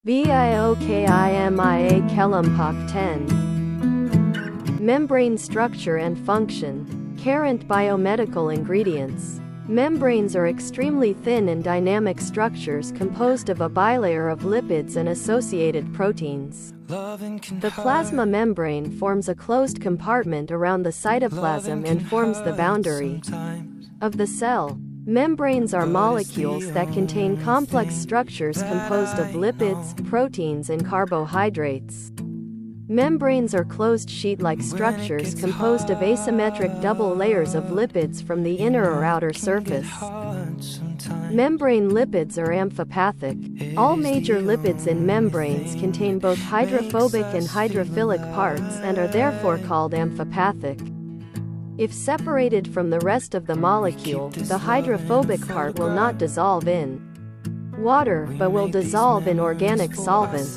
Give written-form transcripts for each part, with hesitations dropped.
Biokimia kelompok 10. Membrane structure and function. Current biomedical ingredients. Membranes are extremely thin and dynamic structures composed of a bilayer of lipids and associated proteins. The plasma membrane forms a closed compartment around the cytoplasm and forms the boundary of the cell. Membranes are molecules that contain complex structures composed of lipids, proteins, and carbohydrates. Membranes are closed sheet-like structures composed of asymmetric double layers of lipids from the inner or outer surface. Membrane lipids are amphipathic. All major lipids in membranes contain both hydrophobic and hydrophilic parts and are therefore called amphipathic. If separated from the rest of the molecule, the hydrophobic part will not dissolve in water but will dissolve in organic solvents.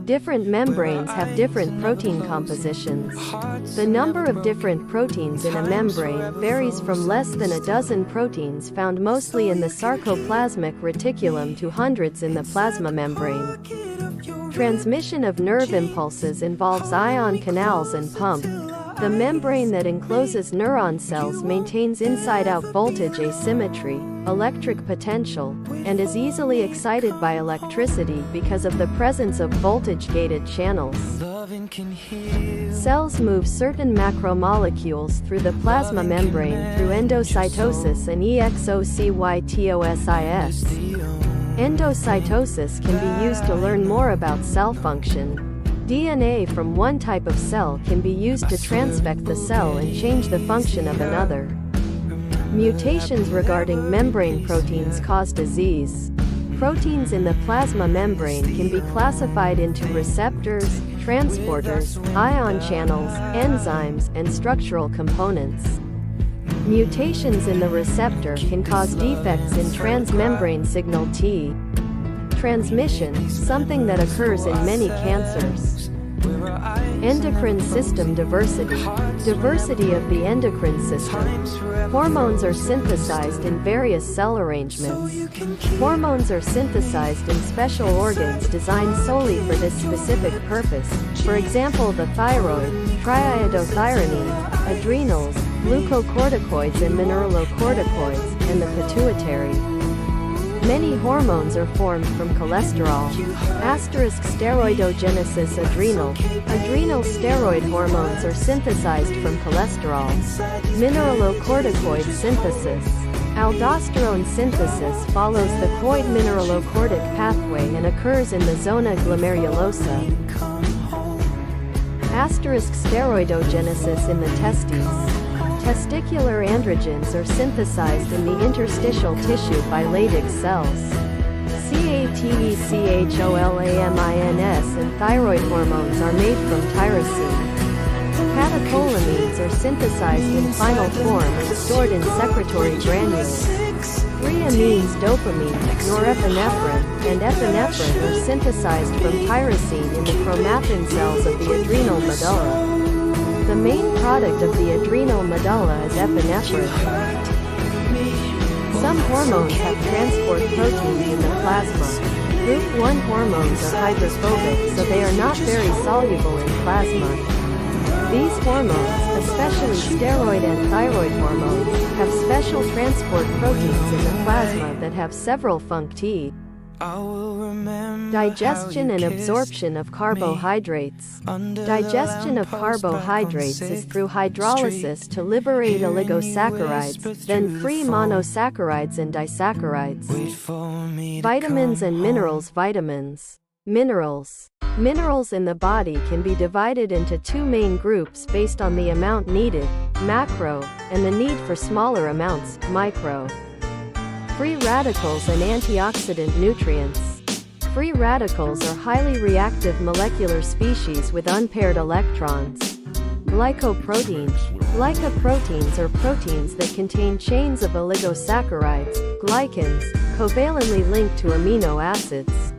Different membranes have different protein compositions. The number of different proteins in a membrane varies from less than a dozen proteins found mostly in the sarcoplasmic reticulum to hundreds in the plasma membrane. Transmission of nerve impulses involves ion canals and pump. The membrane that encloses neuron cells maintains inside-out voltage asymmetry, electric potential, and is easily excited by electricity because of the presence of voltage-gated channels. Cells move certain macromolecules through the plasma membrane through endocytosis and exocytosis. Endocytosis can be used to learn more about cell function. DNA from one type of cell can be used to transfect the cell and change the function of another. Mutations regarding membrane proteins cause disease. Proteins in the plasma membrane can be classified into receptors, transporters, ion channels, enzymes, and structural components. Mutations in the receptor can cause defects in transmembrane signal T transmission, something that occurs in many cancers. Endocrine system diversity. Diversity of the endocrine system. Hormones are synthesized in various cell arrangements. Hormones are synthesized in special organs designed solely for this specific purpose, for example the thyroid, triiodothyronine, adrenals, glucocorticoids and mineralocorticoids, and the pituitary. Many hormones are formed from cholesterol. Steroidogenesis adrenal. Adrenal steroid hormones are synthesized from cholesterol. Mineralocorticoid synthesis. Aldosterone synthesis follows the coid mineralocortic pathway and occurs in the zona glomerulosa. Steroidogenesis in the testes. Testicular androgens are synthesized in the interstitial tissue by Leydig cells. Catecholamines and thyroid hormones are made from tyrosine. Catecholamines are synthesized in final form and stored in secretory granules. 3-amines dopamine, norepinephrine, and epinephrine are synthesized from tyrosine in the chromatin cells of the adrenal medulla. The main product of the adrenal medulla is epinephrine. Some hormones have transport proteins in the plasma. Group 1 hormones are hydrophobic, so they are not very soluble in plasma. These hormones, especially steroid and thyroid hormones, have special transport proteins in the plasma that have several functions. Digestion and absorption of carbohydrates. Digestion of carbohydrates is through hydrolysis to liberate oligosaccharides, then free monosaccharides and disaccharides. Vitamins and minerals. Minerals. Minerals in the body can be divided into two main groups based on the amount needed, macro, and the need for smaller amounts, micro. Free radicals and antioxidant nutrients. Free radicals are highly reactive molecular species with unpaired electrons. Glycoproteins. Glycoproteins are proteins that contain chains of oligosaccharides, glycans, covalently linked to amino acids.